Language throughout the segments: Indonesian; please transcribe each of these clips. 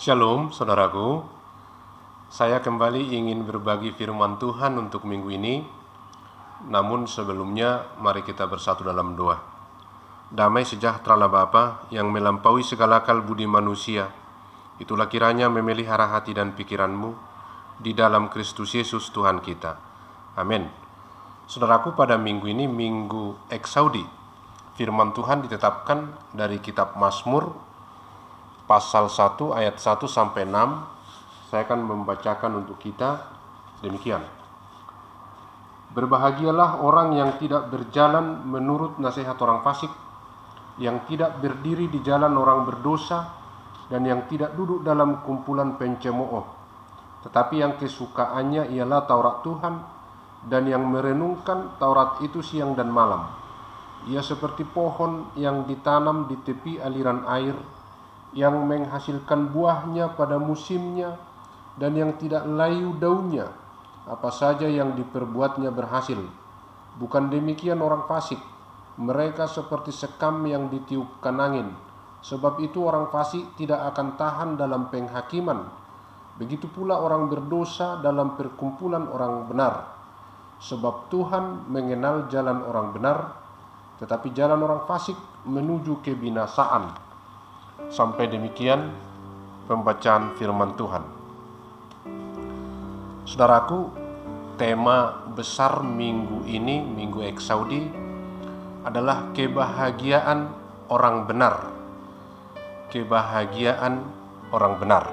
Shalom saudaraku, saya kembali ingin berbagi firman Tuhan untuk minggu ini. Namun sebelumnya mari kita bersatu dalam doa. Damai sejahtera Bapa yang melampaui segala akal budi manusia, itulah kiranya memelihara hati dan pikiranmu di dalam Kristus Yesus Tuhan kita. Amin. Saudaraku, pada minggu ini minggu Eksaudi, firman Tuhan ditetapkan dari kitab Mazmur pasal 1 ayat 1 sampai 6. Saya akan membacakan untuk kita demikian. Berbahagialah orang yang tidak berjalan menurut nasihat orang fasik, yang tidak berdiri di jalan orang berdosa, dan yang tidak duduk dalam kumpulan pencemooh, tetapi yang kesukaannya ialah Taurat Tuhan, dan yang merenungkan Taurat itu siang dan malam. Ia seperti pohon yang ditanam di tepi aliran air, yang menghasilkan buahnya pada musimnya, dan yang tidak layu daunnya. Apa saja yang diperbuatnya berhasil. Bukan demikian orang fasik, mereka seperti sekam yang ditiupkan angin. Sebab itu orang fasik tidak akan tahan dalam penghakiman. Begitu pula orang berdosa dalam perkumpulan orang benar. Sebab Tuhan mengenal jalan orang benar, tetapi jalan orang fasik menuju kebinasaan. Sampai demikian pembacaan firman Tuhan. Saudaraku, tema besar minggu ini, minggu Eksaudi, adalah kebahagiaan orang benar. Kebahagiaan orang benar.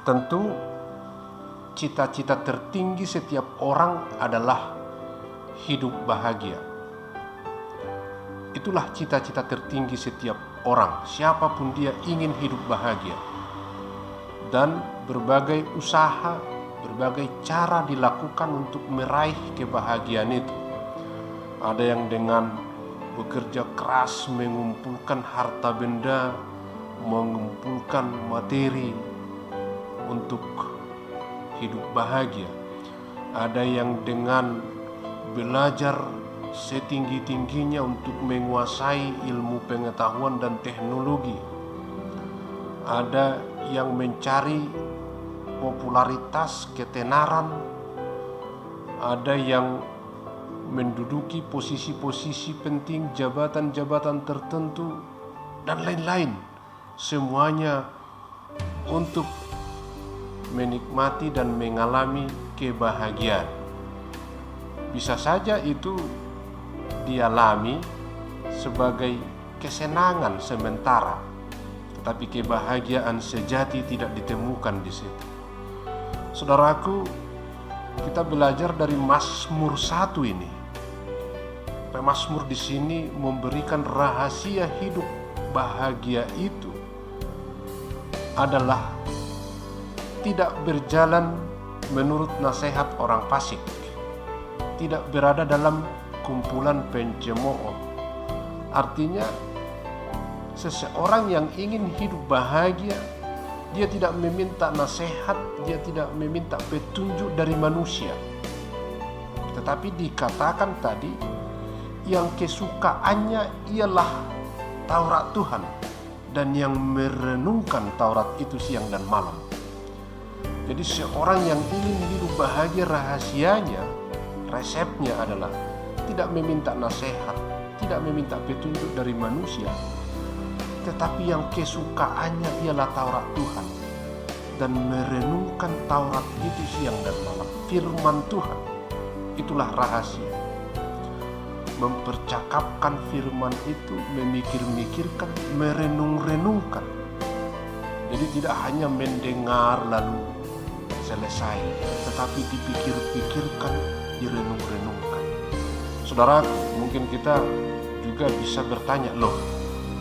Tentu cita-cita tertinggi setiap orang adalah hidup bahagia. Itulah cita-cita tertinggi setiap orang, siapapun dia ingin hidup bahagia. Dan berbagai usaha, berbagai cara dilakukan untuk meraih kebahagiaan itu. Ada yang dengan bekerja keras mengumpulkan harta benda, mengumpulkan materi untuk hidup bahagia. Ada yang dengan belajar setinggi-tingginya untuk menguasai ilmu pengetahuan dan teknologi. Ada yang mencari popularitas, ketenaran. Ada yang menduduki posisi-posisi penting, jabatan-jabatan tertentu, dan lain-lain. Semuanya untuk menikmati dan mengalami kebahagiaan. Bisa saja itu dialami sebagai kesenangan sementara, tetapi kebahagiaan sejati tidak ditemukan di situ. Saudaraku, kita belajar dari Mazmur 1 ini. Pemazmur di sini memberikan rahasia hidup bahagia itu adalah tidak berjalan menurut nasihat orang fasik, tidak berada dalam kumpulan pencemooh. Artinya seseorang yang ingin hidup bahagia, dia tidak meminta nasihat, dia tidak meminta petunjuk dari manusia. Tetapi dikatakan tadi, yang kesukaannya ialah Taurat Tuhan, dan yang merenungkan Taurat itu siang dan malam. Jadi seorang yang ingin hidup bahagia, rahasianya, resepnya adalah tidak meminta nasihat, tidak meminta petunjuk dari manusia, tetapi yang kesukaannya ialah Taurat Tuhan, dan merenungkan Taurat itu siang dan malam. Firman Tuhan, itulah rahasia. Mempercakapkan firman itu, memikir-mikirkan, merenung-renungkan. Jadi tidak hanya mendengar lalu selesai, tetapi dipikir-pikirkan, direnung-renungkan. Saudara, mungkin kita juga bisa bertanya, loh,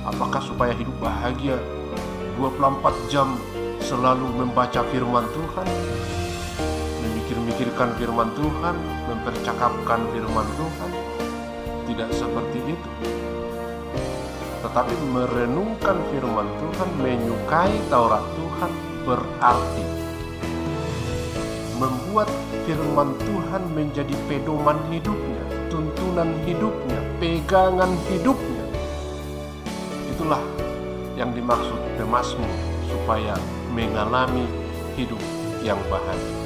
apakah supaya hidup bahagia 24 jam selalu membaca firman Tuhan, memikir-mikirkan firman Tuhan, mempercakapkan firman Tuhan? Tidak seperti itu. Tetapi merenungkan firman Tuhan, menyukai Taurat Tuhan, berarti membuat firman Tuhan menjadi pedoman hidupnya, tuntunan hidupnya, pegangan hidupnya. Itulah yang dimaksud pemazmur, supaya mengalami hidup yang bahagia.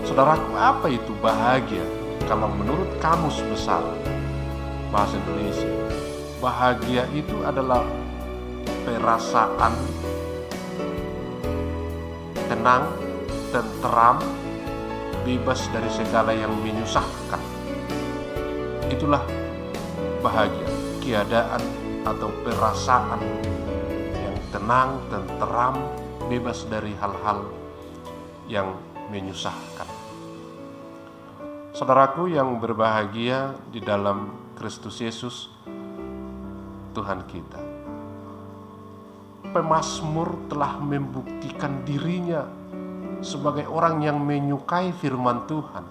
Saudaraku, apa itu bahagia? Kalau menurut Kamus Besar Bahasa Indonesia, bahagia itu adalah perasaan tenang, tenteram, bebas dari segala yang menyusahkan. Itulah bahagia, keadaan atau perasaan yang tenang, tenteram, bebas dari hal-hal yang menyusahkan. Saudaraku yang berbahagia di dalam Kristus Yesus, Tuhan kita. Pemazmur telah membuktikan dirinya sebagai orang yang menyukai firman Tuhan,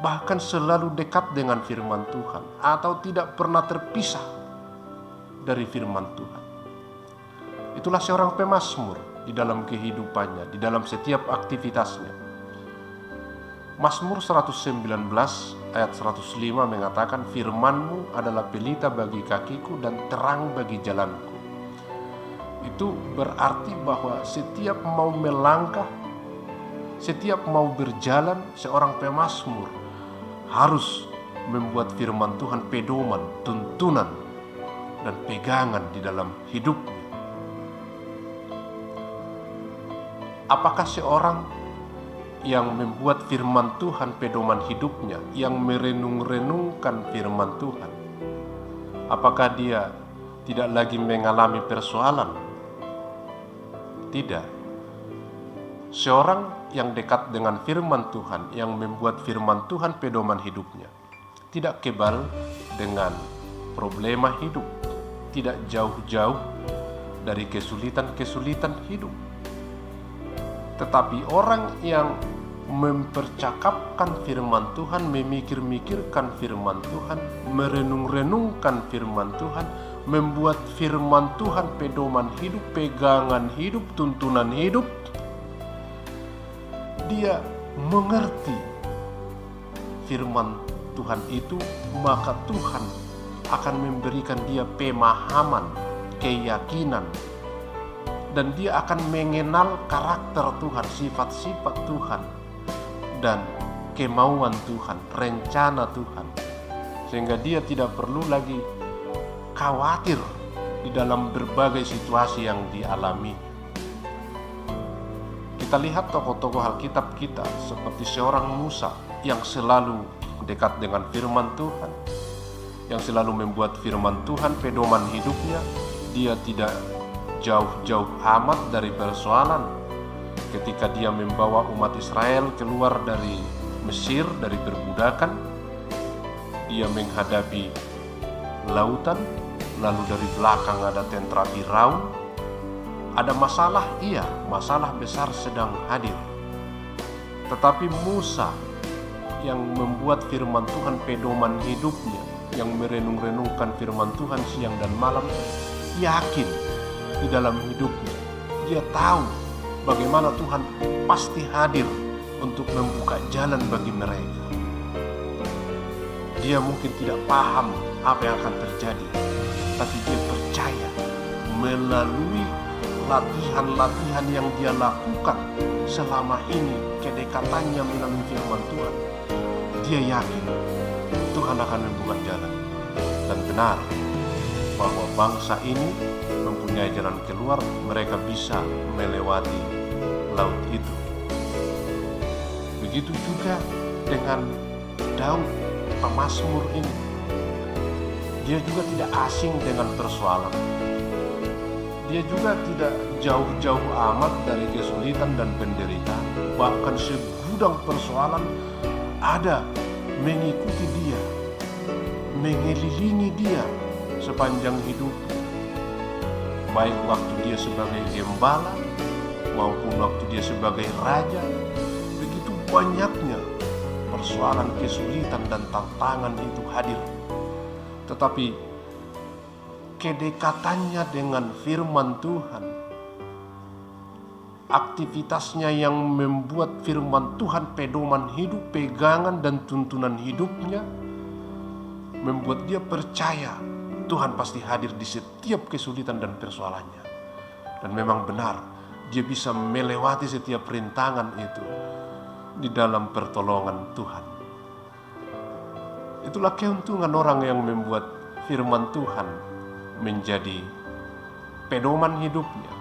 bahkan selalu dekat dengan firman Tuhan, atau tidak pernah terpisah dari firman Tuhan. Itulah seorang pemazmur di dalam kehidupannya, di dalam setiap aktivitasnya. Mazmur 119 ayat 105 mengatakan, firman-Mu adalah pelita bagi kakiku dan terang bagi jalanku. Itu berarti bahwa setiap mau melangkah, setiap mau berjalan, seorang pemazmur harus membuat firman Tuhan pedoman, tuntunan, dan pegangan di dalam hidupnya. Apakah seorang yang membuat firman Tuhan pedoman hidupnya, yang merenung-renungkan firman Tuhan, apakah dia tidak lagi mengalami persoalan? Tidak. Seorang yang dekat dengan firman Tuhan, yang membuat firman Tuhan pedoman hidupnya, tidak kebal dengan problema hidup, tidak jauh-jauh dari kesulitan-kesulitan hidup. Tetapi orang yang mempercakapkan firman Tuhan, memikir-mikirkan firman Tuhan, merenung-renungkan firman Tuhan, membuat firman Tuhan pedoman hidup, pegangan hidup, tuntunan hidup, dia mengerti firman Tuhan itu, maka Tuhan akan memberikan dia pemahaman, keyakinan, dan dia akan mengenal karakter Tuhan, sifat-sifat Tuhan, dan kemauan Tuhan, rencana Tuhan, sehingga dia tidak perlu lagi khawatir di dalam berbagai situasi yang dialami. Kita lihat tokoh-tokoh Alkitab kita seperti seorang Musa yang selalu dekat dengan firman Tuhan, yang selalu membuat firman Tuhan pedoman hidupnya. Dia tidak jauh-jauh amat dari persoalan. Ketika dia membawa umat Israel keluar dari Mesir, dari perbudakan, dia menghadapi lautan, lalu dari belakang ada tentara Firaun. Ada masalah, iya, masalah besar sedang hadir. Tetapi Musa yang membuat firman Tuhan pedoman hidupnya, yang merenung-renungkan firman Tuhan siang dan malam, yakin di dalam hidupnya, dia tahu bagaimana Tuhan pasti hadir untuk membuka jalan bagi mereka. Dia mungkin tidak paham apa yang akan terjadi, tapi dia percaya melalui latihan-latihan yang dia lakukan selama ini, kedekatannya melalui firman Tuhan, dia yakin Tuhan akan membuka jalan. Dan benar bahwa bangsa ini mempunyai jalan keluar, mereka bisa melewati laut itu. Begitu juga dengan Daud, pemazmur ini. Dia juga tidak asing dengan persoalan. Dia juga tidak jauh-jauh amat dari kesulitan dan penderitaan. Bahkan segudang persoalan ada mengikuti dia, mengelilingi dia sepanjang hidupnya. Baik waktu dia sebagai gembala maupun waktu dia sebagai raja, begitu banyaknya persoalan, kesulitan dan tantangan itu hadir. Tetapi kedekatannya dengan firman Tuhan, aktivitasnya yang membuat firman Tuhan pedoman hidup, pegangan dan tuntunan hidupnya, membuat dia percaya Tuhan pasti hadir di setiap kesulitan dan persoalannya. Dan memang benar, dia bisa melewati setiap rintangan itu di dalam pertolongan Tuhan. Itulah keuntungan orang yang membuat firman Tuhan menjadi pedoman hidupnya,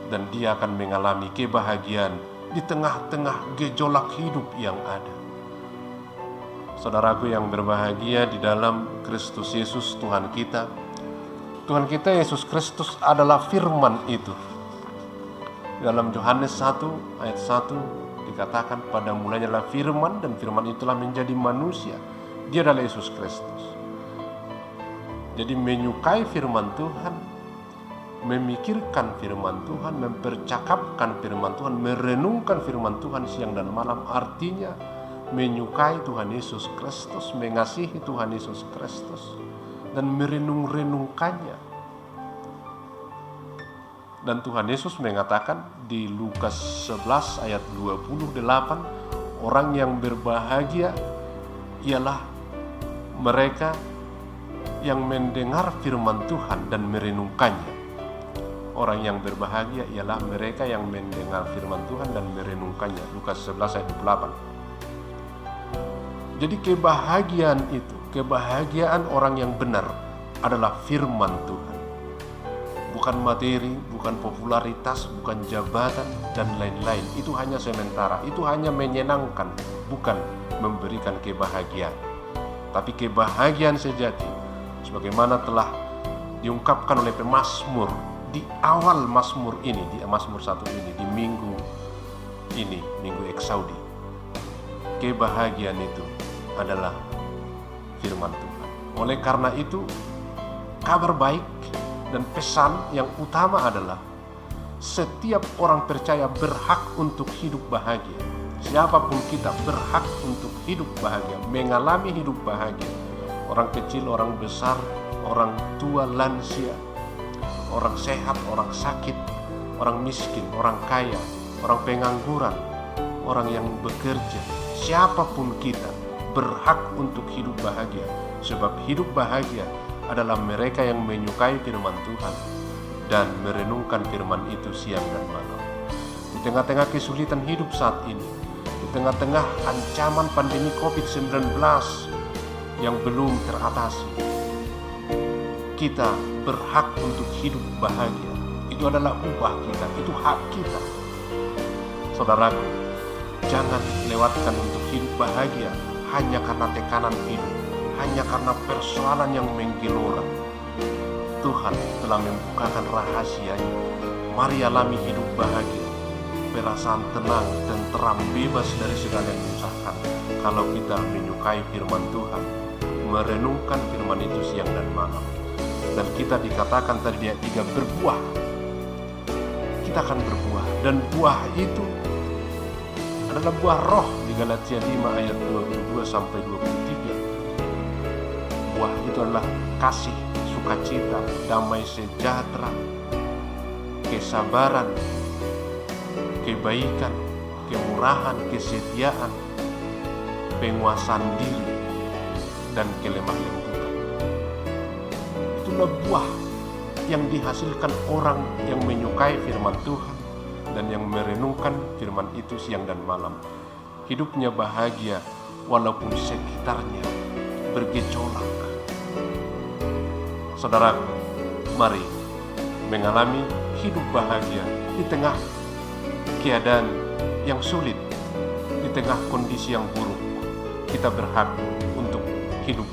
dan dia akan mengalami kebahagiaan di tengah-tengah gejolak hidup yang ada. Saudaraku yang berbahagia di dalam Kristus Yesus Tuhan kita. Tuhan kita Yesus Kristus adalah firman itu. Dalam Yohanes 1 ayat 1 dikatakan, pada mulanya adalah firman, dan firman itulah menjadi manusia. Dia adalah Yesus Kristus. Jadi menyukai firman Tuhan, memikirkan firman Tuhan, mempercakapkan firman Tuhan, merenungkan firman Tuhan siang dan malam, artinya menyukai Tuhan Yesus Kristus, mengasihi Tuhan Yesus Kristus, dan merenung-renungkannya. Dan Tuhan Yesus mengatakan di Lukas 11 ayat 28, orang yang berbahagia ialah mereka yang mendengar firman Tuhan dan merenungkannya. Orang yang berbahagia ialah mereka yang mendengar firman Tuhan dan merenungkannya. Lukas 11 ayat 28. Jadi kebahagiaan itu, kebahagiaan orang yang benar adalah firman Tuhan. Bukan materi, bukan popularitas, bukan jabatan, dan lain-lain. Itu hanya sementara, itu hanya menyenangkan, bukan memberikan kebahagiaan. Tapi kebahagiaan sejati, sebagaimana telah diungkapkan oleh pemazmur di awal Mazmur ini, di Mazmur 1 ini, di minggu ini, minggu Eksaudi. Kebahagiaan itu adalah firman Tuhan. Oleh karena itu, kabar baik dan pesan yang utama adalah setiap orang percaya berhak untuk hidup bahagia. Siapapun kita berhak untuk hidup bahagia, mengalami hidup bahagia. Orang kecil, orang besar, orang tua, lansia, orang sehat, orang sakit, orang miskin, orang kaya, orang pengangguran, orang yang bekerja. Siapapun kita berhak untuk hidup bahagia, sebab hidup bahagia adalah mereka yang menyukai firman Tuhan dan merenungkan firman itu siang dan malam. Di tengah-tengah kesulitan hidup saat ini, di tengah-tengah ancaman pandemi COVID-19 yang belum teratasi, kita berhak untuk hidup bahagia. Itu adalah upah kita, itu hak kita. Saudaraku, jangan lewatkan untuk hidup bahagia hanya karena tekanan hidup, hanya karena persoalan yang menggelora. Tuhan telah membukakan rahasianya. Mari alami hidup bahagia, perasaan tenang, tenteram, bebas dari segala yang menyusahkan. Kalau kita menyukai firman Tuhan, merenungkan firman itu siang dan malam. Dan kita dikatakan tadi di ayat 3 berbuah. Kita akan berbuah, dan buah itu adalah buah roh di Galatia 5 ayat 22 sampai 23. Buah itu adalah kasih, sukacita, damai sejahtera, kesabaran, kebaikan, kemurahan, kesetiaan, penguasaan diri, dan kelemah lembutan. Itulah buah yang dihasilkan orang yang menyukai firman Tuhan dan yang merenungkan firman itu siang dan malam. Hidupnya bahagia walaupun sekitarnya bergejolak. Saudaraku, mari mengalami hidup bahagia di tengah keadaan yang sulit, di tengah kondisi yang buruk. Kita berhak untuk hidup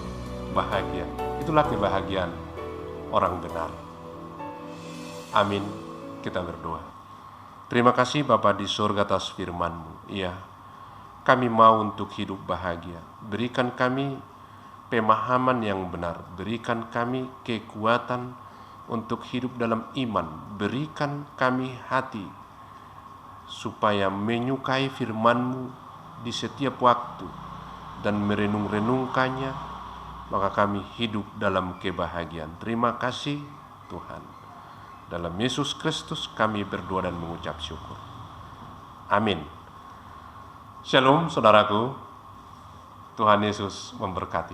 bahagia. Itulah kebahagiaan orang benar. Amin. Kita berdoa. Terima kasih Bapa di surga atas firman-Mu. Iya, kami mau untuk hidup bahagia. Berikan kami pemahaman yang benar. Berikan kami kekuatan untuk hidup dalam iman. Berikan kami hati supaya menyukai firman-Mu di setiap waktu dan merenung-renungkannya, maka kami hidup dalam kebahagiaan. Terima kasih Tuhan. Dalam Yesus Kristus kami berdoa dan mengucap syukur. Amin. Shalom saudaraku. Tuhan Yesus memberkati.